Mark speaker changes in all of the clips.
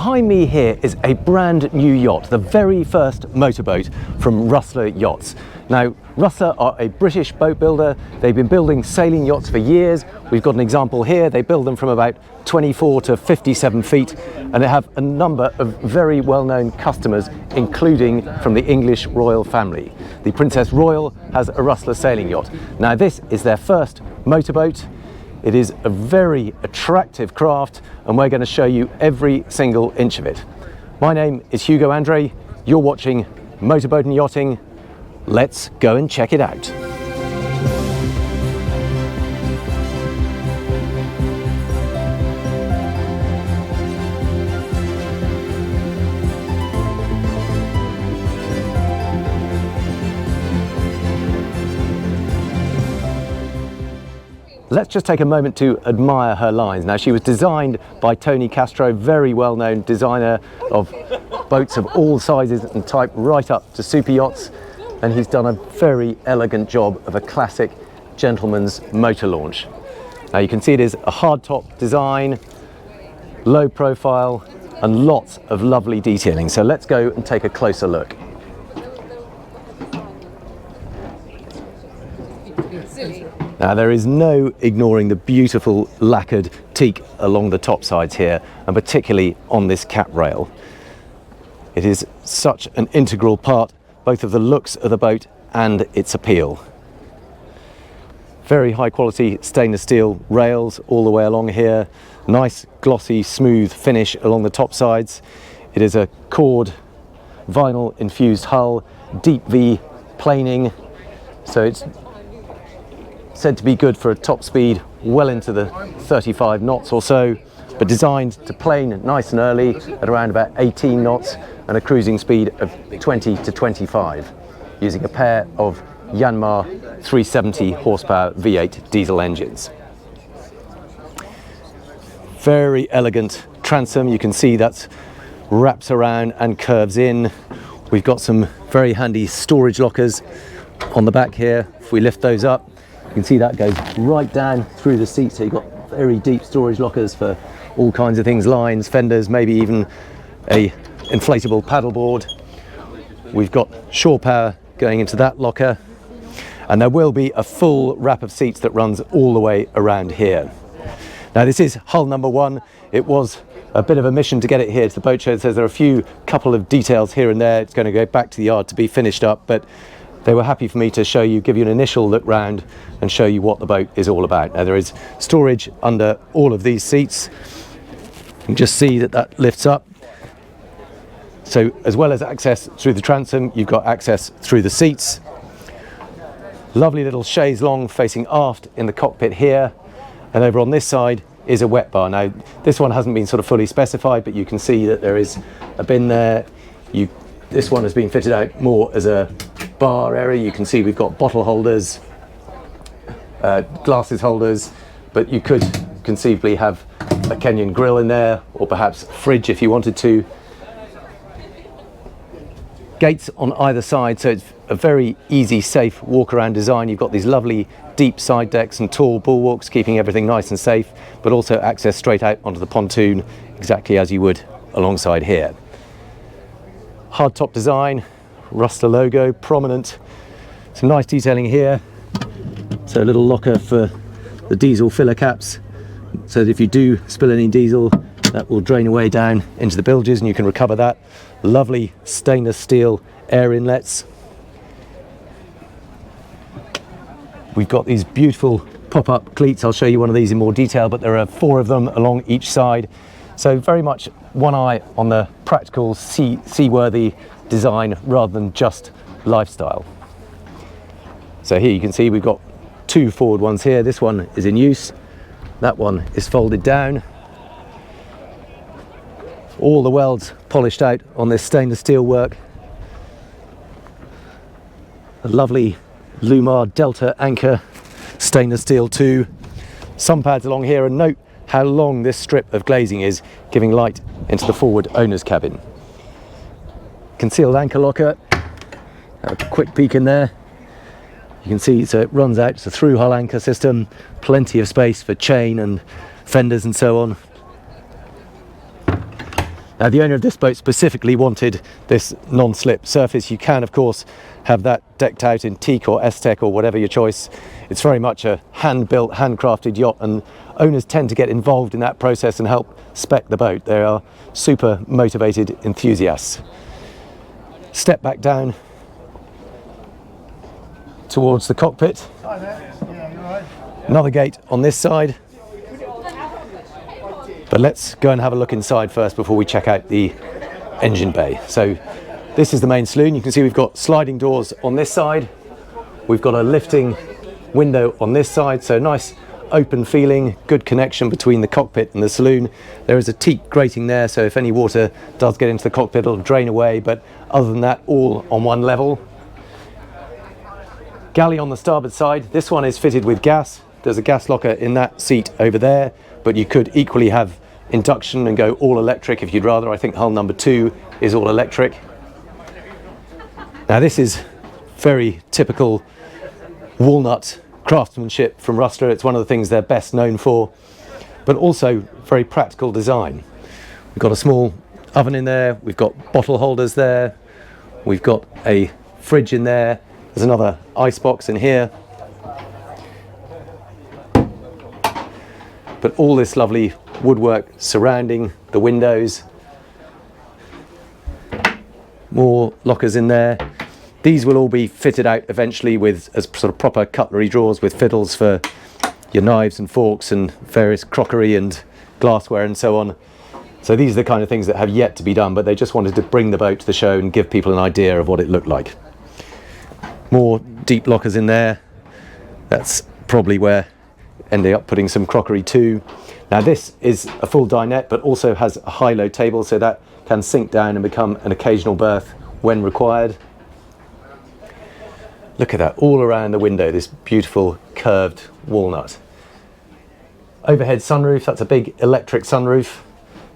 Speaker 1: behind me here is a brand new yacht, the very first motorboat from Rustler Yachts. Now, Rustler are a British boat builder. They've been building sailing yachts for years. We've got an example here. They build them from about 24 to 57 feet, and they have a number of very well-known customers, including from the English royal family. The Princess Royal has a Rustler sailing yacht. Now, this is their first motorboat. It is a very attractive craft, and we're going to show you every single inch of it. My name is Hugo Andreae. You're watching Motorboat and Yachting. Let's go and check it out. Let's just take a moment to admire her lines. Now, she was designed by Tony Castro, very well-known designer of boats of all sizes and type, right up to super yachts. And he's done a very elegant job of a classic gentleman's motor launch. Now, you can see it is a hardtop design, low profile, and lots of lovely detailing. So let's go and take a closer look. Now, there is no ignoring the beautiful lacquered teak along the top sides here, and particularly on this cap rail. It is such an integral part both of the looks of the boat and its appeal. Very high quality stainless steel rails all the way along here. Nice glossy smooth finish along the top sides. It is a cord vinyl infused hull, deep V planing, so it's said to be good for a top speed well into the 35 knots or so, but designed to plane nice and early at around about 18 knots and a cruising speed of 20 to 25 using a pair of Yanmar 370 horsepower V8 diesel engines. Very elegant transom. You can see that wraps around and curves in. We've got some very handy storage lockers on the back here. If we lift those up, you can see that goes right down through the seat, so you've got very deep storage lockers for all kinds of things, lines, fenders, maybe even a inflatable paddleboard. We've got shore power going into that locker, and there will be a full wrap of seats that runs all the way around here. Now, this is hull number one. It was a bit of a mission to get it here to the boat show. It says there are a couple of details here and there. It's going to go back to the yard to be finished up, but they were happy for me to show you, give you an initial look round and show you what the boat is all about. Now, there is storage under all of these seats. You can just see that lifts up. So as well as access through the transom, you've got access through the seats. Lovely little chaise longue facing aft in the cockpit here. And over on this side is a wet bar. Now, this one hasn't been sort of fully specified, but you can see that there is a bin there. This one has been fitted out more as a bar area. You can see we've got bottle holders, glasses holders, but you could conceivably have a Kenyan grill in there, or perhaps a fridge if you wanted to. Gates on either side, so it's a very easy, safe walk around design. You've got these lovely deep side decks and tall bulwarks, keeping everything nice and safe, but also access straight out onto the pontoon, exactly as you would alongside here. Hard top design, Rustler logo prominent, some nice detailing here. So a little locker for the diesel filler caps, so that if you do spill any diesel, that will drain away down into the bilges and you can recover that. Lovely stainless steel air inlets. We've got these beautiful pop-up cleats. I'll show you one of these in more detail, but there are 4 of them along each side. So very much one eye on the practical, seaworthy design rather than just lifestyle. So here you can see we've got 2 forward ones here. This one is in use. That one is folded down. All the welds polished out on this stainless steel work. A lovely Yanmar Delta anchor, stainless steel too. Sun pads along here, and note how long this strip of glazing is, giving light into the forward owner's cabin. Concealed anchor locker. A quick peek in there. You can see, so it runs out. It's a through hull anchor system, plenty of space for chain and fenders and so on. Now, the owner of this boat specifically wanted this non-slip surface. You can, of course, have that decked out in teak or S-Tech or whatever your choice. It's very much a hand-built, handcrafted yacht, and owners tend to get involved in that process and help spec the boat. They are super motivated enthusiasts. Step back down towards the cockpit.
Speaker 2: Hi there. Yeah, you're right.
Speaker 1: Another gate on this side. But let's go and have a look inside first before we check out the engine bay. So this is the main saloon. You can see we've got sliding doors on this side. We've got a lifting window on this side. So nice open feeling, good connection between the cockpit and the saloon. There is a teak grating there, so if any water does get into the cockpit, it'll drain away. But other than that, all on one level. Galley on the starboard side. This one is fitted with gas. There's a gas locker in that seat over there, but you could equally have induction and go all electric if you'd rather. I think hull number 2 is all electric. Now this is very typical walnut craftsmanship from Rustler. It's one of the things they're best known for, but also very practical design. We've got a small oven in there, we've got bottle holders there, we've got a fridge in there, there's another ice box in here. But all this lovely woodwork surrounding the windows. More lockers in there. These will all be fitted out eventually with as sort of proper cutlery drawers with fiddles for your knives and forks and various crockery and glassware and so on. So these are the kind of things that have yet to be done, but they just wanted to bring the boat to the show and give people an idea of what it looked like. More deep lockers in there. That's probably where ending up putting some crockery too. Now this is a full dinette, but also has a high-low table, so that can sink down and become an occasional berth when required. Look at that, all around the window, this beautiful curved walnut. Overhead sunroof, that's a big electric sunroof.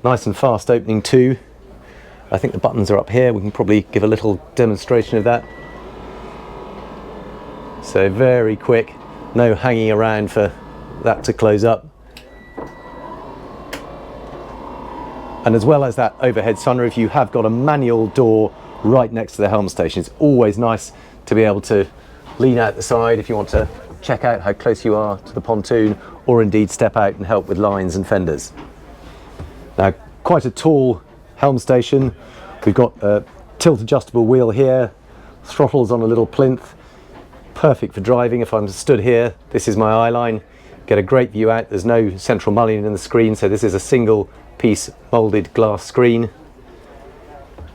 Speaker 1: Nice and fast opening too. I think the buttons are up here. We can probably give a little demonstration of that. So very quick, no hanging around for that to close up. And as well as that overhead sunroof, you have got a manual door right next to the helm station. It's always nice to be able to lean out the side if you want to check out how close you are to the pontoon, or indeed step out and help with lines and fenders. Now, quite a tall helm station. We've got a tilt adjustable wheel here, throttles on a little plinth, perfect for driving. If I'm stood here, this is my eye line. Get a great view out. There's no central mullion in the screen, so this is a single piece moulded glass screen.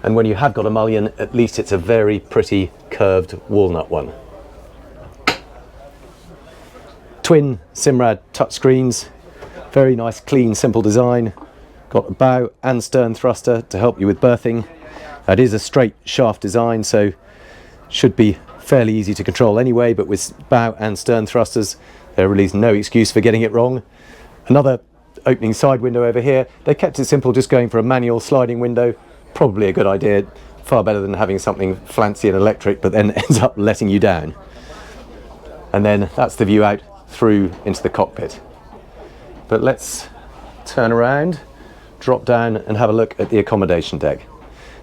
Speaker 1: And when you have got a mullion, at least it's a very pretty curved walnut one. Twin Simrad touchscreens, very nice, clean, simple design. Got a bow and stern thruster to help you with berthing. It is a straight shaft design, so should be fairly easy to control anyway, but with bow and stern thrusters, there really is no excuse for getting it wrong. Another opening side window over here. They kept it simple, just going for a manual sliding window. Probably a good idea, far better than having something fancy and electric, but then ends up letting you down. And then that's the view out through into the cockpit. But let's turn around, drop down and have a look at the accommodation deck.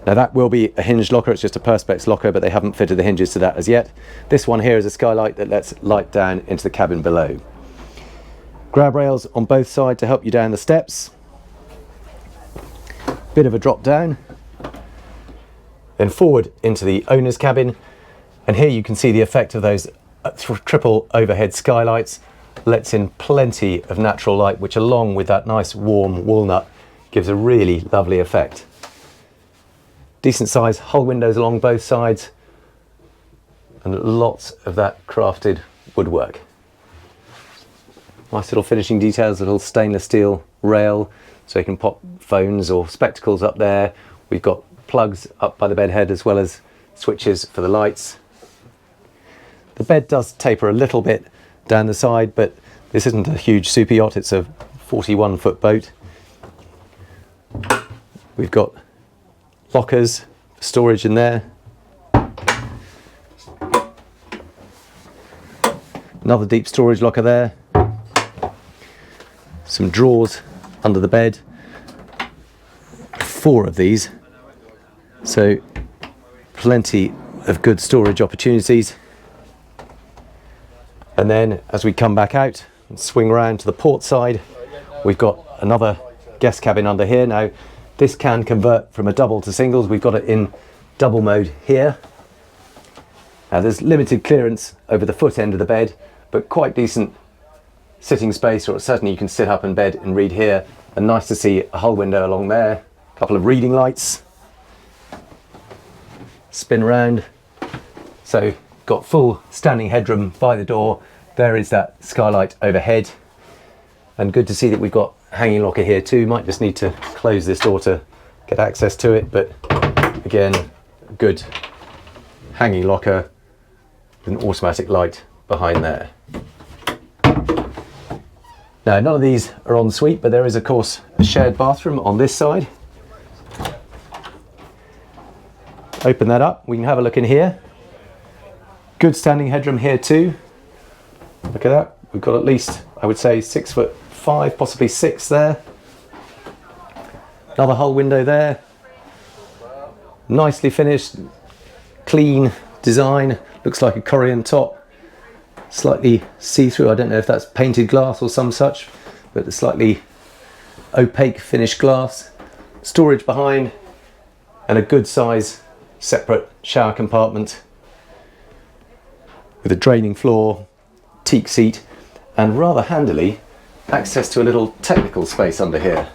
Speaker 1: Now that will be a hinged locker, it's just a perspex locker, but they haven't fitted the hinges to that as yet. This one here is a skylight that lets light down into the cabin below. Grab rails on both sides to help you down the steps. Bit of a drop down. Then forward into the owner's cabin. And here you can see the effect of those triple overhead skylights. Lets in plenty of natural light, which along with that nice warm walnut gives a really lovely effect. Decent size hull windows along both sides and lots of that crafted woodwork. Nice little finishing details, a little stainless steel rail so you can pop phones or spectacles up there. We've got plugs up by the bed head as well as switches for the lights. The bed does taper a little bit down the side, but this isn't a huge super yacht, it's a 41-foot boat. We've got lockers, storage in there. Another deep storage locker there. Some drawers under the bed. 4 of these, so plenty of good storage opportunities. And then as we come back out and swing around to the port side, we've got another guest cabin under here. Now this can convert from a double to singles. We've got it in double mode here. Now there's limited clearance over the foot end of the bed, but quite decent sitting space, or certainly you can sit up in bed and read here. And nice to see a hull window along there, a couple of reading lights, spin around. So got full standing headroom by the door. There is that skylight overhead, and good to see that we've got hanging locker here too. Might just need to close this door to get access to it, but again, good hanging locker with an automatic light behind there. Now none of these are en suite, but there is of course a shared bathroom on this side. Open that up, we can have a look in here. Good standing headroom here too. Look at that, we've got at least, I would say, 6'5", possibly 6 there. Another hull window there. Nicely finished, clean design. Looks like a Korean top. Slightly see-through, I don't know if that's painted glass or some such, but a slightly opaque finished glass. Storage behind, and a good size separate shower compartment with a draining floor, teak seat, and rather handily access to a little technical space under here.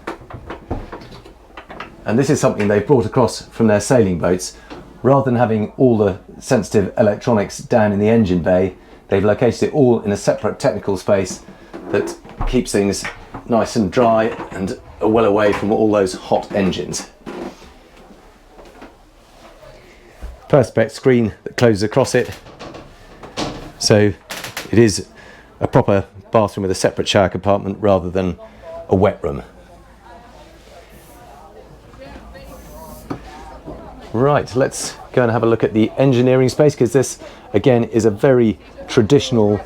Speaker 1: And this is something they've brought across from their sailing boats. Rather than having all the sensitive electronics down in the engine bay, they've located it all in a separate technical space that keeps things nice and dry and well away from all those hot engines. Perspex screen that closes across it, so it is a proper bathroom with a separate shower compartment rather than a wet room. Right, let's go and have a look at the engineering space, because this again is a very traditional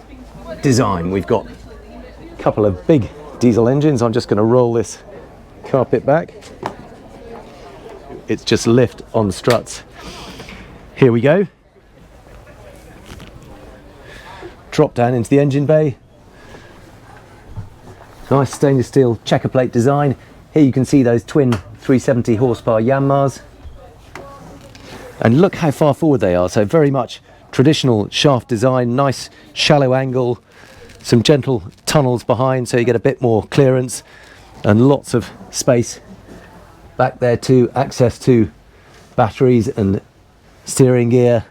Speaker 1: design. We've got a couple of big diesel engines. I'm just going to roll this carpet back. It's just lift on struts. Here we go. Drop down into the engine bay. Nice stainless steel checker plate design. Here you can see those twin 370 horsepower Yanmars. And look how far forward they are. So very much traditional shaft design, nice shallow angle, some gentle tunnels behind so you get a bit more clearance, and lots of space back there too. Access to batteries and steering gear.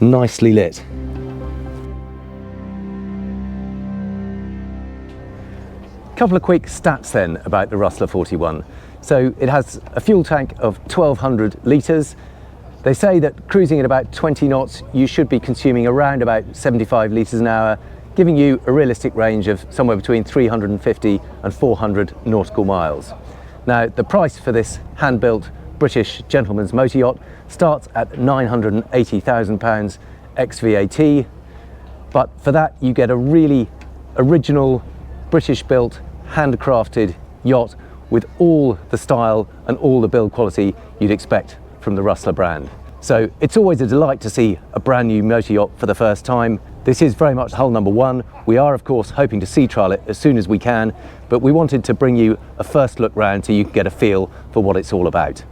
Speaker 1: Nicely lit. Couple of quick stats then about the Rustler 41. So it has a fuel tank of 1200 litres. They say that cruising at about 20 knots, you should be consuming around about 75 litres an hour, giving you a realistic range of somewhere between 350 and 400 nautical miles. Now, the price for this hand-built British gentleman's motor yacht starts at £980,000 ex-VAT, but for that you get a really original British-built, handcrafted yacht with all the style and all the build quality you'd expect from the Rustler brand. So it's always a delight to see a brand new motor yacht for the first time. This is very much hull number 1. We are of course hoping to sea trial it as soon as we can, but we wanted to bring you a first look round so you can get a feel for what it's all about.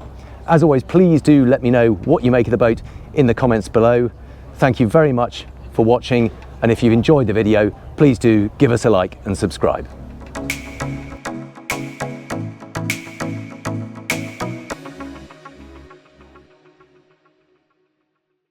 Speaker 1: As always, please do let me know what you make of the boat in the comments below. Thank you very much for watching, and if you've enjoyed the video, please do give us a like and subscribe.